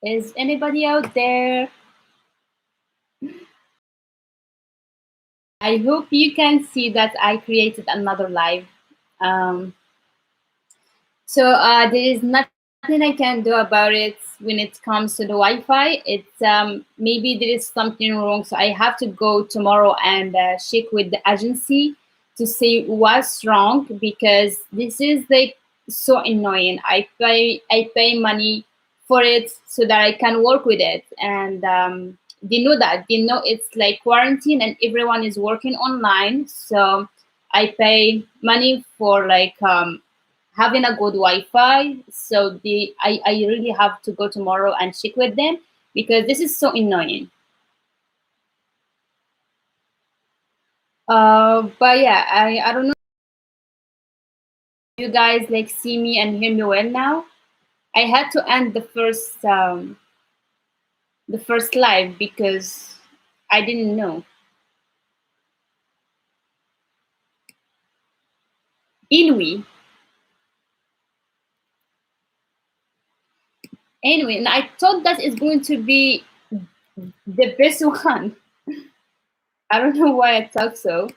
Is anybody out there? I hope you can see that I created another live. Um, there is nothing I can do about it when it comes to the Wi-Fi. It's maybe there is something wrong, so I have to go tomorrow and check with the agency to see what's wrong because this is like so annoying. I pay money for it so that I can work with it, and they know that they know it's like quarantine and everyone is working online. So I pay money for like having a good Wi-Fi. So I really have to go tomorrow and check with them because this is so annoying. But yeah, I don't know if you guys like see me and hear me well now. I had to end the first live because I didn't know. Anyway, and I thought that is going to be the best one. I don't know why I thought so.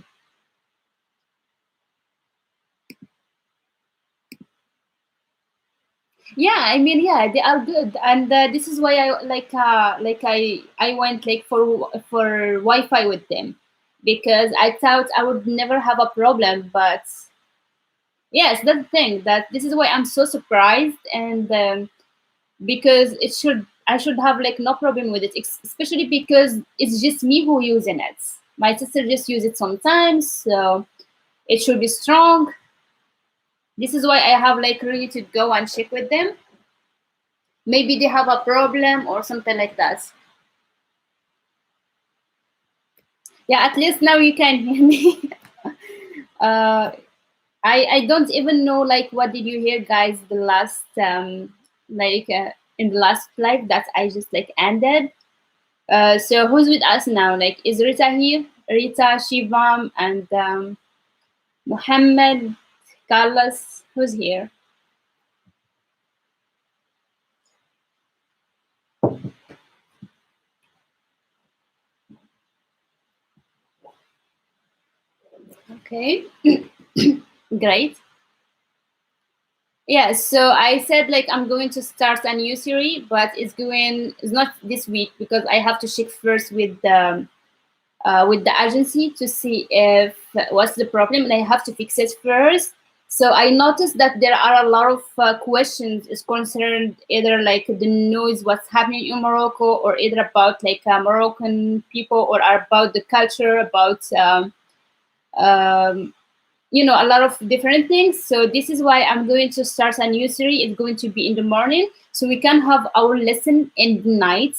Yeah, I mean, yeah, they are good, and this is why I went like for Wi-Fi with them because I thought I would never have a problem. But yes, that's the thing that this is why I'm so surprised, and because it should I should have like no problem with it, especially because it's just me who using it. My sister just use it sometimes, so it should be strong. This is why I have like really to go and check with them. Maybe they have a problem or something like that. Yeah, at least now you can hear me. uh, I don't even know like what did you hear, guys? The last in the last live that I just like ended. So who's with us now? Like is Rita here? Rita, Shivam, and Muhammad, Carlos. Who's here? Okay, great. Yeah, so I said like I'm going to start a new series, but it's not this week because I have to check first with the agency to see if what's the problem, and I have to fix it first. So I noticed that there are a lot of questions is concerned either like the noise, what's happening in Morocco, or either about like Moroccan people, or about the culture, about um, a lot of different things. So this is why I'm going to start a new series. It's going to be in the morning, so we can have our lesson in the night,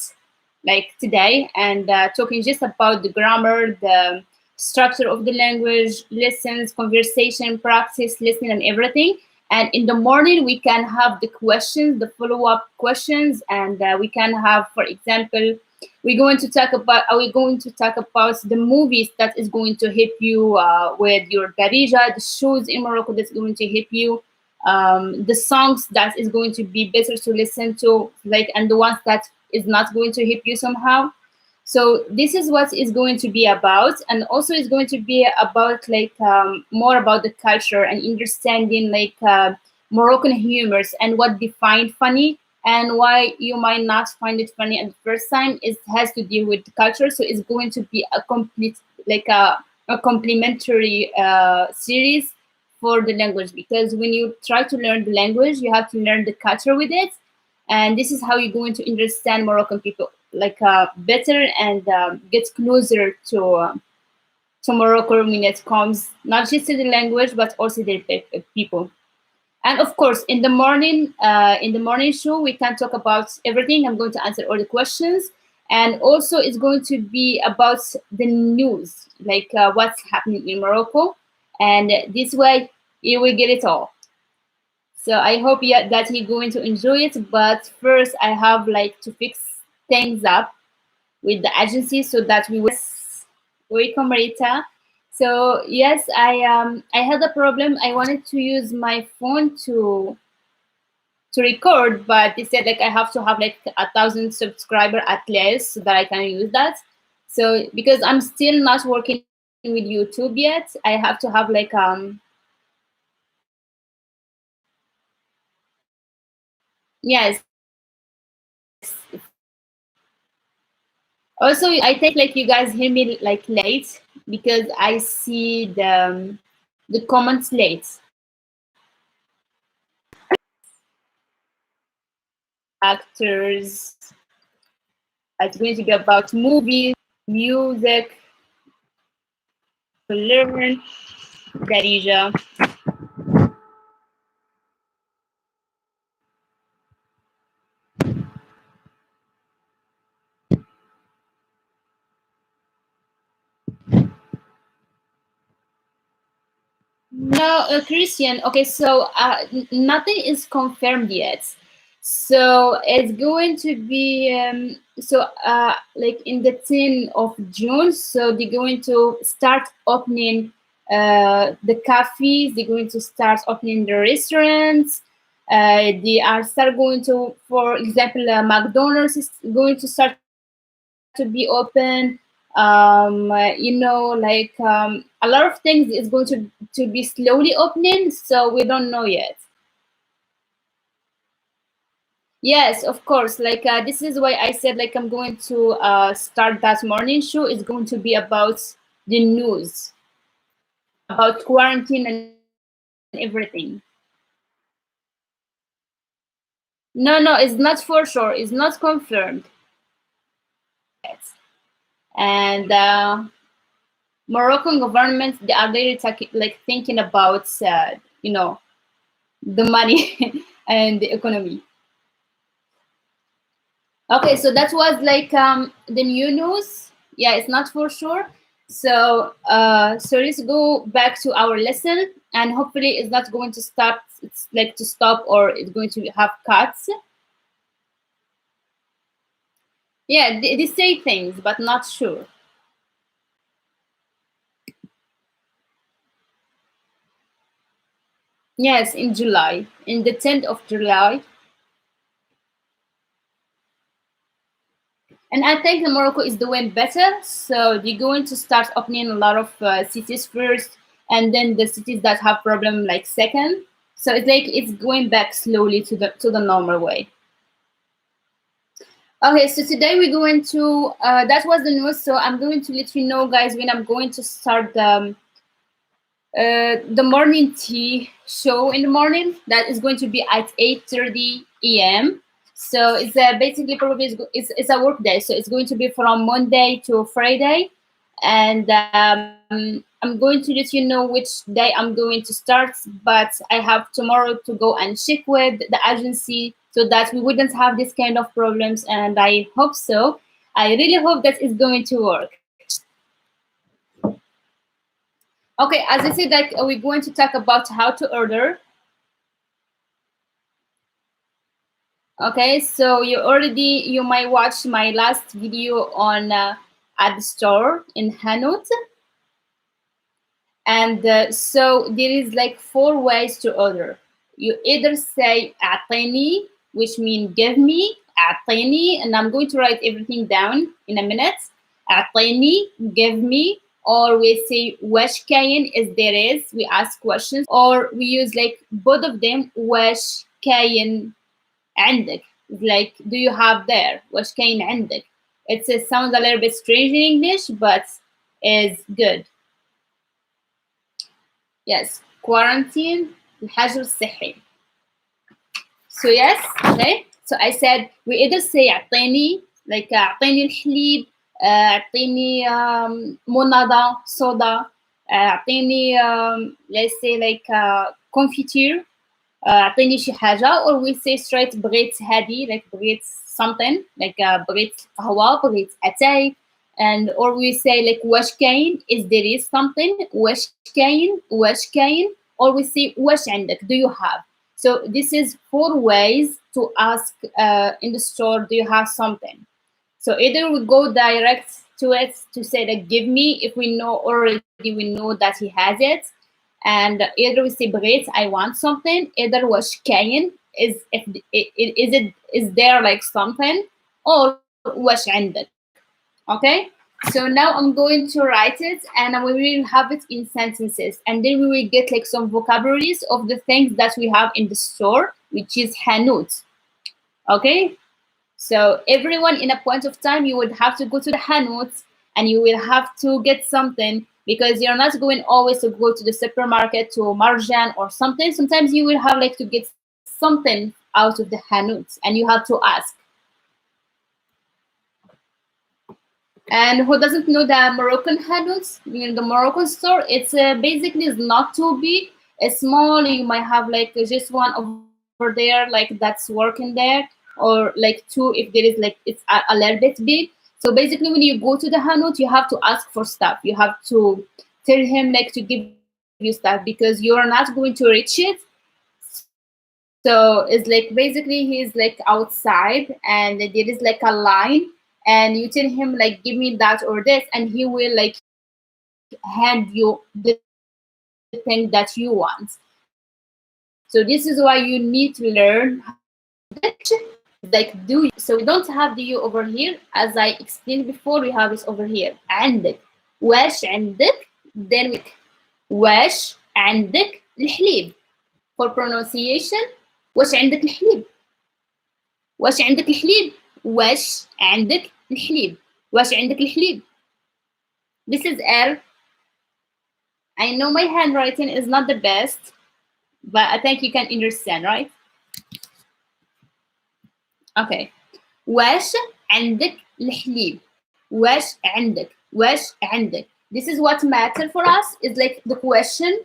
like today, and talking just about the grammar, the structure of the language, lessons, conversation, practice, listening, and everything. And in the morning, we can have the questions, the follow-up questions, and we can have, for example, we're going to talk about the movies that is going to help you with your Darija, the shows in Morocco that's going to help you, the songs that is going to be better to listen to, like, and the ones that is not going to help you somehow. So this is what is going to be about, and also it's going to be about like more about the culture and understanding like Moroccan humors and what define funny and why you might not find it funny at the first time. It has to do with the culture, so it's going to be a complete like a complementary series for the language, because when you try to learn the language you have to learn the culture with it, and this is how you're going to understand Moroccan people like better, and get closer to Morocco when it comes not just to the language but also their people. And of course, in the morning show, we can talk about everything. I'm going to answer all the questions, and also it's going to be about the news, like what's happening in Morocco, and this way you will get it all. So I hope that you're going to enjoy it. But first, I have like to fix things up with the agency so that we will welcome Rita. So yes, I had a problem. I wanted to use my phone to to record, but they said like I have to have like 1,000 subscriber at least so that I can use that. So because I'm still not working with YouTube yet, I have to have like yes. Also, I think like you guys hear me like late because I see the comments late. Actors. It's going to be about movies, music, to learn. Darija. No, Christian. Okay, so nothing is confirmed yet. So it's going to be like in the 10th of June. So they're going to start opening the cafes. They're going to start opening the restaurants. They are start going to, for example, McDonald's is going to start to be open. A lot of things is going to be slowly opening, so we don't know yet. Yes, of course. Like this is why I said like I'm going to start that morning show. It's going to be about the news, about quarantine and everything. No, no, it's not for sure. It's not confirmed yet. And Moroccan government, they are really like thinking about you know the money and the economy. Okay, so that was like the new news. Yeah, it's not for sure. So let's go back to our lesson, and hopefully it's not going to stop. It's like to stop, or it's going to have cuts. Yeah, they say things, but not sure. Yes, in July, in the 10th of July. And I think Morocco is doing better. So they're going to start opening a lot of cities first, and then the cities that have problem like second. So it's like it's going back slowly to the normal way. Okay, so today we're going to that was the news. So I'm going to let you know, guys, when I'm going to start the morning tea show in the morning. That is going to be at 8:30 a.m. So it's basically probably it's a work day. So it's going to be from Monday to Friday, and I'm going to let you know which day I'm going to start. But I have tomorrow to go and check with the agency so that we wouldn't have this kind of problems. And I hope so. I really hope that it's going to work. Okay, as I said, like we're going to talk about how to order. Okay, so you might watch my last video on at the store in Hanut, and so there is like four ways to order. You either say "atini," which means give me, "atini," and I'm going to write everything down in a minute. "Atini," give me, or we say "wash kayin" is there is. We ask questions, or we use like both of them. "Wash kayin عندك." Like, do you have there? وش كاين عندك? It sounds a little bit strange in English, but is good. Yes, quarantine الحجر الصحي. So yes, okay. So I said we either say أعطيني, like أعطيني الحليب, أعطيني مناضة soda, أعطيني let's say like confiture, اعطيني شي حاجه, or we say straight بغيت هادي, like بغيت something, like بغيت قهوه, بغيت اتاي, and or we say like واش كاين is there is something, واش كاين, or we say واش عندك, do you have. So this is four ways to ask in the store, do you have something. So either we go direct to it to say like give me, if we know already, we know that he has it, and either we say بغيت, I want something, either واش كاين, is there like something, or wash عندك. Okay, so now I'm going to write it, and we will have it in sentences, and then we will get like some vocabularies of the things that we have in the store, which is hanut. Okay, so everyone in a point of time, you would have to go to the hanut, and you will have to get something, because you're not going always to go to the supermarket to marjan or something. Sometimes you will have like to get something out of the hanut, and you have to ask. And who doesn't know the Moroccan hanouts, the Moroccan store, it's basically is not too big. It's small. You might have like just one over there, like that's working there, or like two if there is like it's a little bit big. So basically, when you go to the hanout, you have to ask for stuff. You have to tell him like to give you stuff, because you are not going to reach it. So it's like basically he's like outside, and there is like a line, and you tell him like give me that or this, and he will like hand you the thing that you want. So this is why you need to learn how to ask. Like do you? So we don't have the you over here, as I explained before. We have this over here. عندك. واش عندك. Then we say واش عندك الحليب. For pronunciation, واش عندك الحليب. واش عندك الحليب. واش عندك الحليب. واش عندك الحليب. This is L. I know my handwriting is not the best, but I think you can understand, right? Okay. واش عندك الحليب. واش عندك. واش عندك. This is what matter for us. Is like the question,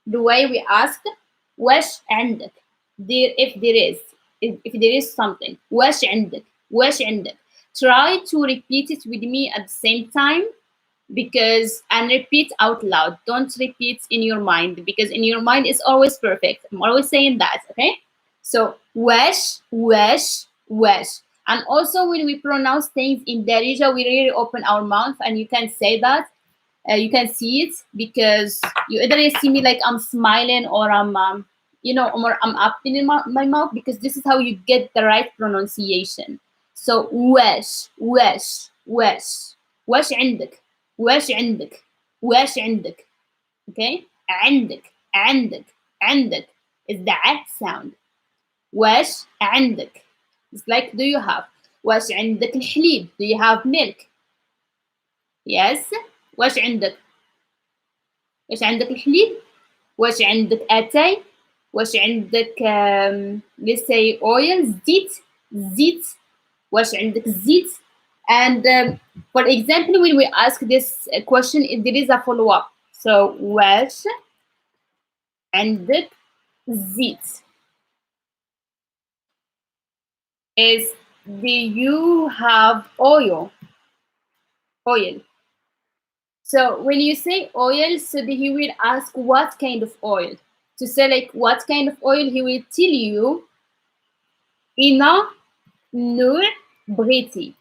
the way we ask. واش عندك. There, if there is something. واش عندك. واش عندك. Try to repeat it with me at the same time, and repeat out loud. Don't repeat in your mind, because in your mind it's always perfect. I'm always saying that, okay? So wash, wash, wash. And also when we pronounce things in Darija, we really open our mouth, and you can say that. You can see it, because you either see me like I'm smiling, or or I'm opening my mouth, because this is how you get the right pronunciation. So wash, wash, wash. واش عندك. واش عندك. واش عندك. Okay? عندك. عندك. عندك is the at sound. واش عندك. It's like, do you have. واش عندك الحليب. Do you have milk? Yes. واش عندك. واش عندك الحليب. واش عندك أتاي. واش عندك let's say oil. زيت. زيت. واش عندك الزيت. And for example, when we ask this question, there is a follow-up. So واش عندك زيت is, do you have oil? Oil. So when you say oil, so he will ask what kind of oil. To say like what kind of oil, he will tell you ina nur briti,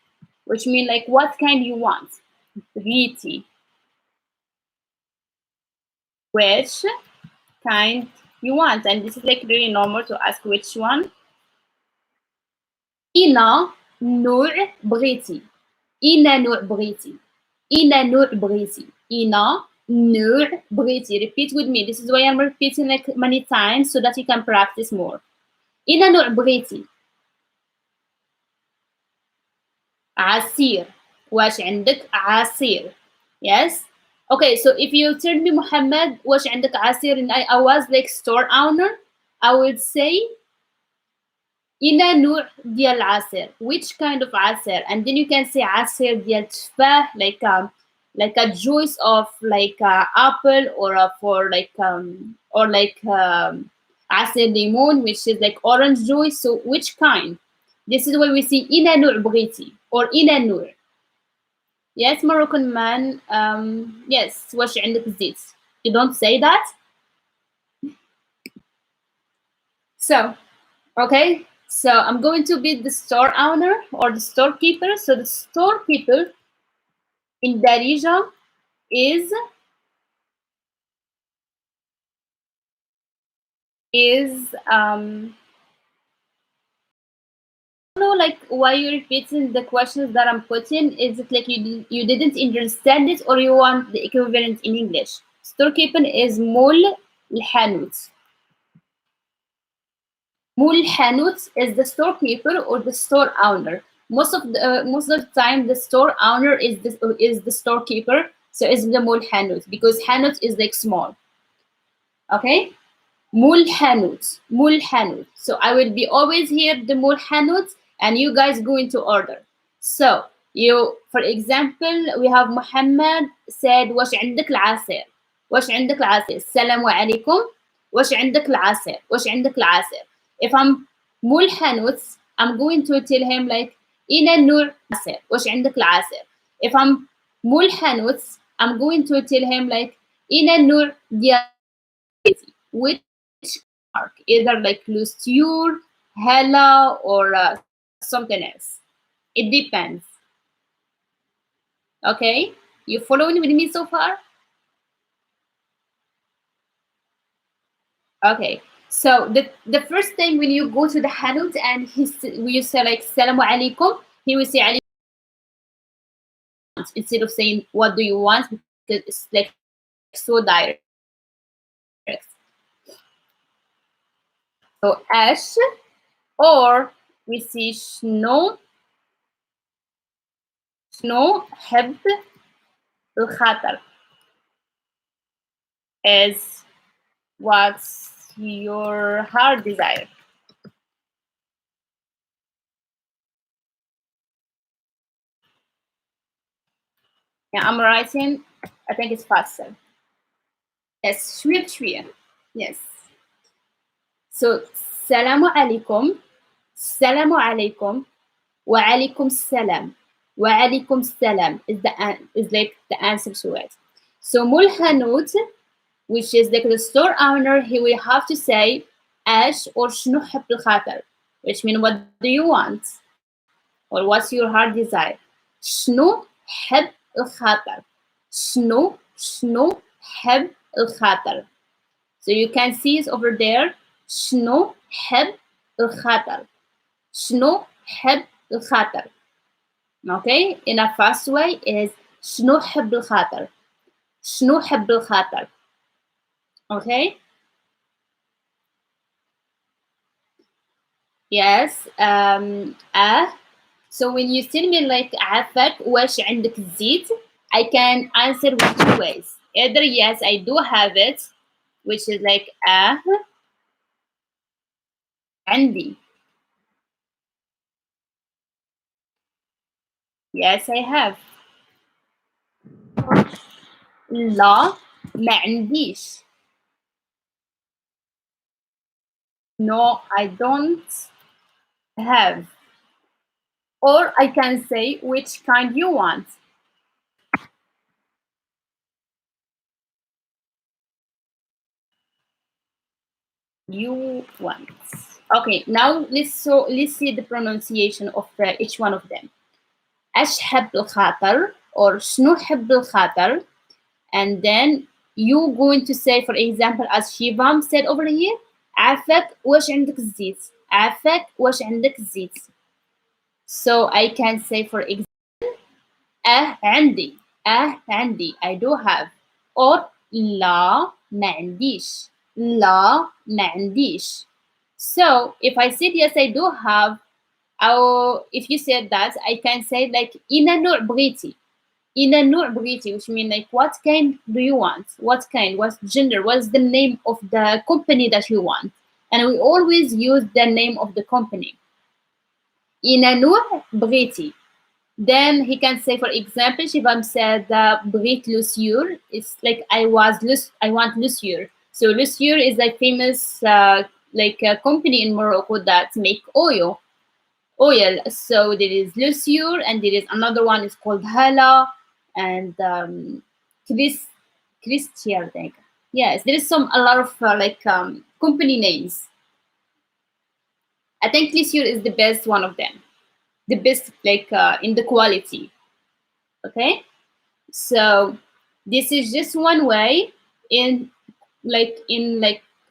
which means like what kind you want. Briti. Which kind you want. And this is like really normal to ask which one. Ina nur briti. Ina nur briti. Ina nur briti. Ina nur briti. Repeat with me. This is why I'm repeating like many times, so that you can practice more. Ina nur briti. عصير. واش عندك عصير. Yes. Okay, so if you tell me Muhammad, واش عندك عصير, and I was like store owner, I would say إلى نوع ديال العصير. Which kind of عصير? And then you can say عصير ديال تفاح, like a juice of like apple, or عصير limon, which is like orange juice. So which kind? This is why we see إلى نوع بغيتي, or إلى نوع. Yes, Moroccan man. Yes, واش عندك زيت. You don't say that. So, okay. So I'm going to be the store owner or the storekeeper. So the storekeeper in Darija is know like why you're repeating the questions that I'm putting. Is it like you didn't understand it, or you want the equivalent in English? Storekeeper is مول الحانوت. مول الحانوت is the storekeeper or the store owner. Most of the time the store owner is the storekeeper, so it's the مول الحانوت because حانوت is like small. Okay. Mul Hanut. Mul Hanut. So I will be always here the Mul Hanut and you guys going to order. So you, for example, we have Muhammad said وش عندك العصير؟ وش عندك العصير؟ السلام عليكم. وش عندك العصير؟ وش عندك العصير؟ If I'm Mul Hanut, I'm going to tell him like إلى النوع عصير. وش عندك العصير? If I'm Mul Hanut, I'm going to tell him like إلى النوع ديال which mark, either like Lusture, Hella, or something else. It depends. Okay, you following with me so far? Okay, so the first thing when you go to the Hanut and when you say like Salamu alaikum, he will say alaikum instead of saying what do you want because it's like so direct. So ash, or we see شنو حب الخاطر is what's your heart desire. Yeah, I'm writing. I think it's faster. Yes, شوية. Yes. So salamu alaikum, salamu alaikum, wa alaikum salam, wa alaikum salam is like the answer to it. So mulhanud, which is like the store owner, he will have to say ash or شنو حب الخاطر, which means what do you want or what's your heart desire. شنو حب الخاطر. شنو حب الخاطر. So you can see it over there. شنو حب الخاطر. شنو حب الخاطر. Okay, in a fast way is شنو حب الخاطر. شنو حب الخاطر. Okay. Yes. So when you tell me like عافاك واش عندك الزيت, I can answer with two ways. Either yes, I do have it, which is like عندي. Yes, I have. لا ما عنديش. No, I don't have. Or I can say which kind you want. You want. Okay, now let's see the pronunciation of each one of them. أشحب الخاطر or شنو حب الخاطر, and then you going to say, for example, as Shivam said over here, عافاك واش عندك الزيت. عافاك واش عندك الزيت. So I can say, for example, عندي. عندي. I do have. Or لا ما عنديش. لا ما عنديش. So if I said yes, I do have, or if you said that, I can say like إلى نوع بغيتي. إلى نوع بغيتي, which means like what kind do you want? What kind? What's gender? What's the name of the company that you want? And we always use the name of the company. إلى نوع بغيتي. Then he can say, for example, Shivam said بغيت Luciur. It's like I want Luciur. So Luciur is a famous like a company in Morocco that make oil. So there is Luciur, and there is another one is called Hala, and Christian, I think. Yes, there is a lot of company names. I think Luciur is the best one of them, the best like in the quality. Okay, so this is just one way in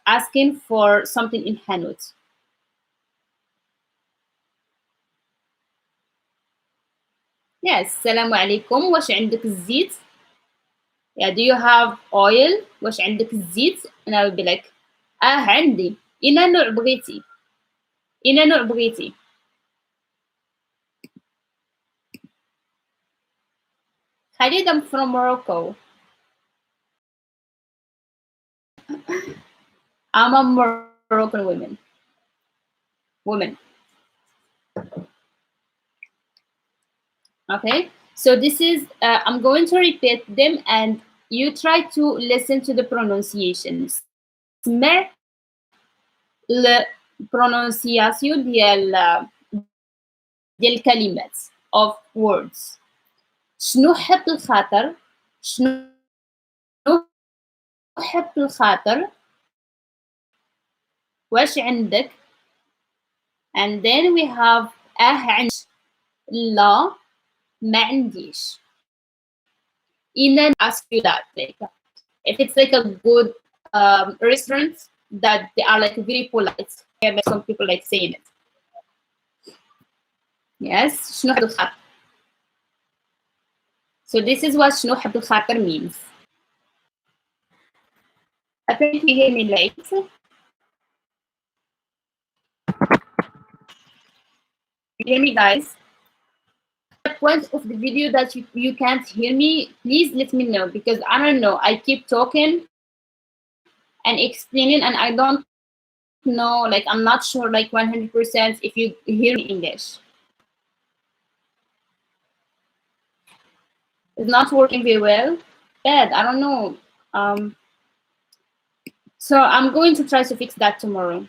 asking for something in Hanut. Yes, السلام عليكم. واش عندك الزيت? Yeah, do you have oil? واش عندك الزيت? And I will be like, عندي. إنا نوع بغيتي. إنا نوع بغيتي. Khalid, I'm from Morocco. I'm a Moroccan woman. Okay, so this is, I'm going to repeat them and you try to listen to the pronunciation. اسمع البرونونسياسيون ديال الكلمات of words. شنو حب الخاطر؟ شنو حب الخاطر؟ واش عندك؟ And then we have عندي. لا ما عنديش. And then ask you that, like, if it's like a good restaurant that they are like very polite. Some people like saying it. Yes, شنو حب الخاطر. So this is what شنو حب الخاطر means. Apparently you hear me late. You hear me, guys? At point of the video that you can't hear me, please let me know because I don't know. I keep talking and explaining and I don't know, like I'm not sure like 100% if you hear me English. It's not working very well. Bad, I don't know. So I'm going to try to fix that tomorrow.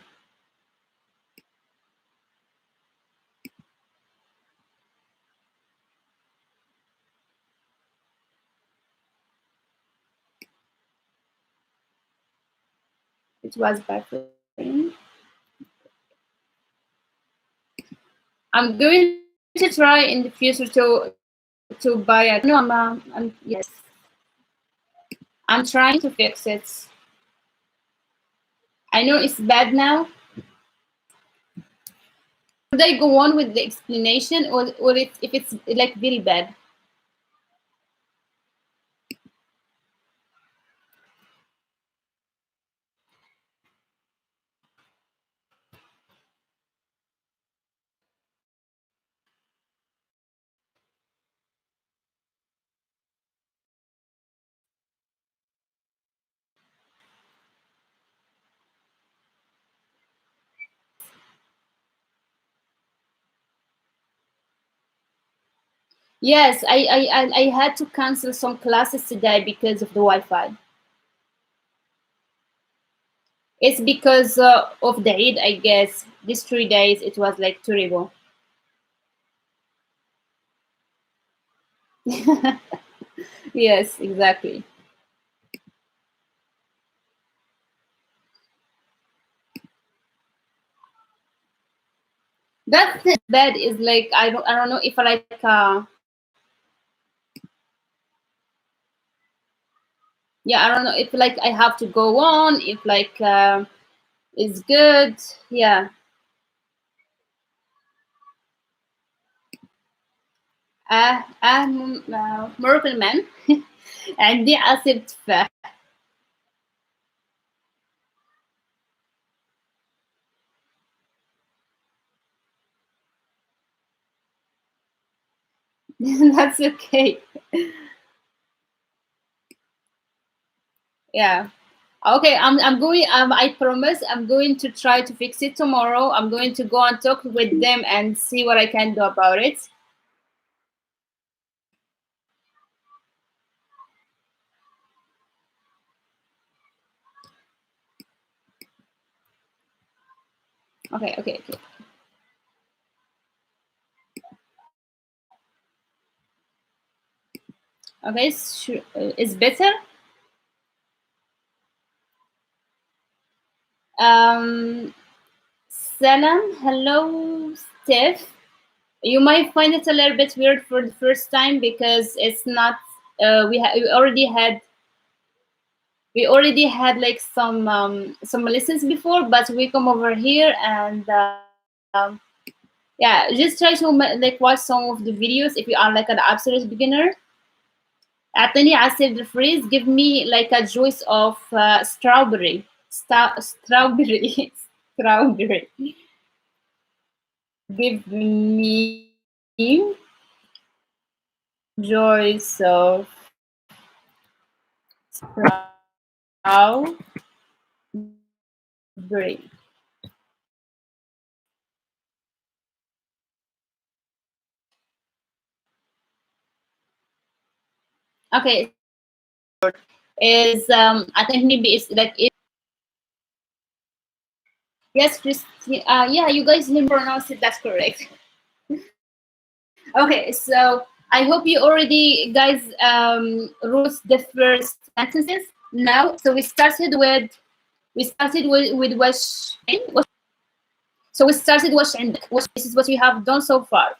It was buffering. I'm going to try in the future to buy a no. Yes. I'm trying to fix it. I know it's bad now. Should I go on with the explanation or if it's like very bad? Yes, I had to cancel some classes today because of the Wi-Fi. It's because of the Eid, I guess. These 3 days, it was like terrible. Yes, exactly. That's the bad is like I don't know if I like yeah, I don't know if like I have to go on if like it's good. Yeah. Moroccan man. عندي عصير تفاح. That's okay. Yeah. Okay, I'm going I promise I'm going to try to fix it tomorrow. I'm going to go and talk with them and see what I can do about it. Okay. Okay, it's better. Salam, hello, Steph. You might find it a little bit weird for the first time because it's not. We already had like some lessons before, but we come over here and Yeah, just try to like watch some of the videos if you are like an absolute beginner. أعطيني عصير الفريز. Give me like a juice of strawberry. Strawberry. Strawberry. Give me juice of strawberry. Okay, is I think maybe it's like it. Yes, Christine. Yeah, you guys didn't pronounce it. That's correct. Okay, so I hope you already guys wrote the first sentences now. So we started with wash. So we started wash and this is what we have done so far.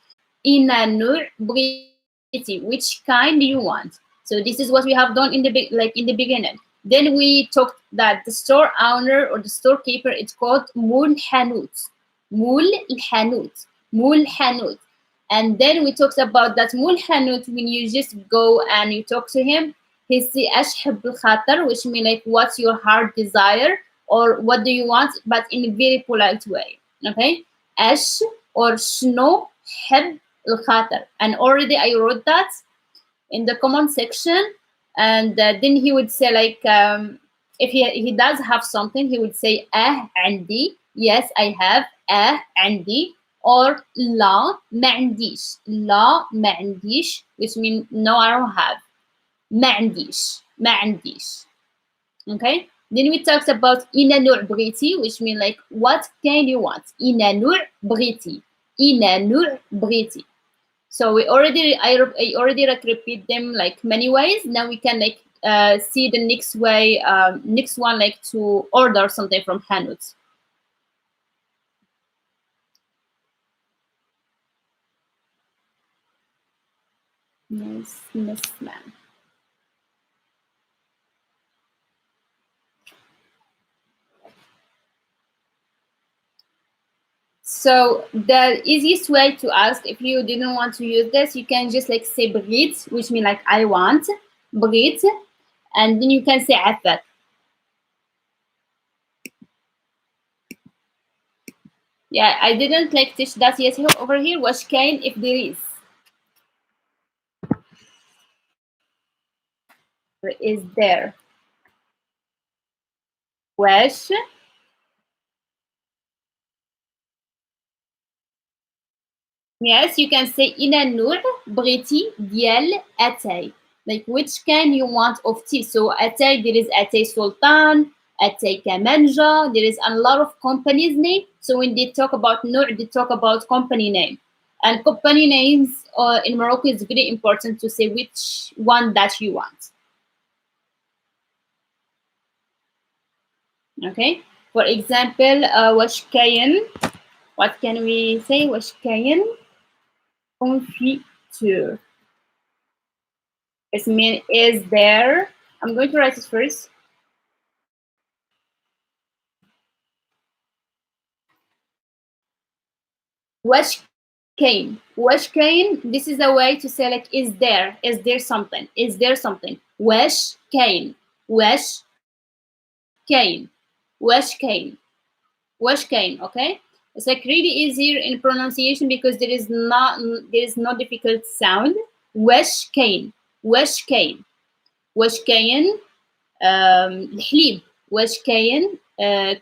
إن نوع بغيتي, which kind do you want? So this is what we have done in the in the beginning. Then we talked that the store owner or the storekeeper, it's called مول حانوت. مول الحانوت. مول حانوت. And then we talked about that مول حانوت, when you just go and you talk to him, he say ايش حب الخاطر, which means like what's your heart desire or what do you want, but in a very polite way. Okay, ايش or شنو حب الخاطر, and already I wrote that in the comment section. And then he would say like if he does have something, he would say عندي, yes I have, عندي, or لا ما عنديش, لا ما عنديش, which means no I don't have, ما عنديش, ما عنديش. Okay, then we talked about إن نوع بغيتي, which means like what can you want, إن نوع بغيتي, إن نوع بغيتي. So I already like repeat them like many ways. Now we can like see the next way, next one, like to order something from Hanut. Yes, ma'am. So the easiest way to ask, if you didn't want to use this, you can just like say بغيت, which means like I want, بغيت, and then you can say عفت. Yeah, I didn't like teach that yet over here. Wash كاين if there is. Is there. Wash. Yes, you can say إلى النوع بغيتي ديال أتاي. Like which kind you want of tea. So أتاي, there is أتاي Sultan, أتاي Kamanja. There is a lot of companies name. So when they talk about نوع, they talk about company name. And company names in Morocco is very important to say which one that you want. Okay. For example, واش كاين. What can we say? واش كاين confiture. It means is there. I'm going to write it first. Wash came. Wash came. This is a way to say like is there? Is there something? Is there something? Wash came. Wash came. Wash came. Wash came. Okay. It's like really easier in pronunciation because there is no difficult sound. Wash came. Wash came. Wash came. الحليب. واش كاين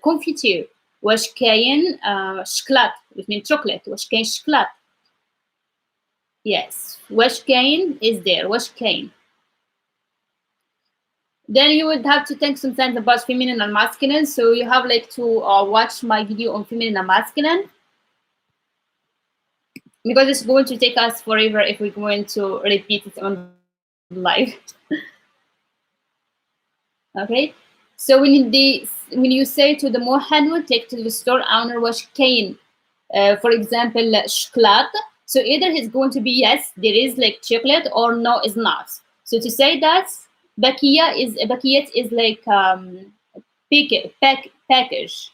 كونفيتير. واش كاين شكلاط, which means chocolate. واش كاين شكلاط. Yes, واش كاين is there. واش كاين. Then you would have to think sometimes about feminine and masculine, so you have like to watch my video on feminine and masculine, because it's going to take us forever if we're going to repeat it on live. Okay, so when you say to the muhanwat, like to the store owner, wash kain, for example, chocolate. So either he's going to be yes, there is like chocolate, or no, is not. So to say that bakiyat is like package.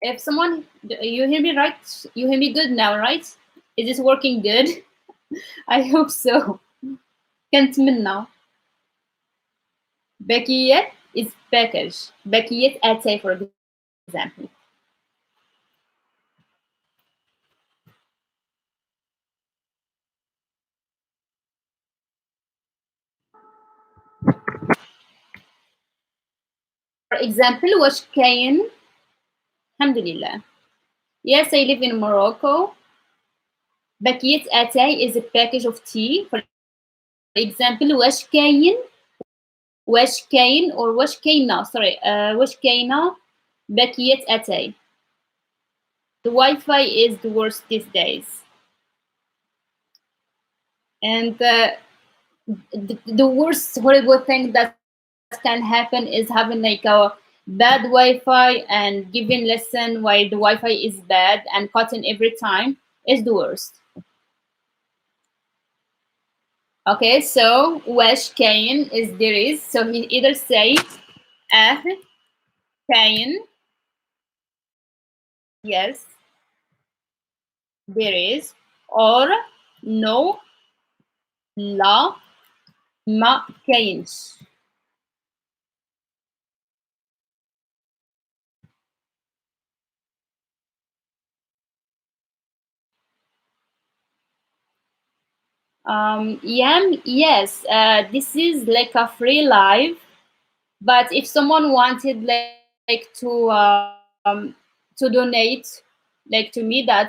If someone, you hear me right? You hear me good now, right? Is this working good? I hope so. كنت now. Bakiyet is package. Bakiyet atay, for example. For example, واش كاين. Alhamdulillah. Yes, I live in Morocco. Bakiyet atay is a package of tea. For example, واش كاين or واش كاينة. Sorry, واش كاينة باكية atay. The Wi-Fi is the worst these days, and the worst horrible thing that can happen is having like a bad Wi-Fi and giving lesson while the Wi-Fi is bad and cutting every time is the worst. Okay, so wash kain is there is, so he either say ah kain, yes there is, or no la ma kains. Yes, this is like a free live, but if someone wanted like to donate like to me, that's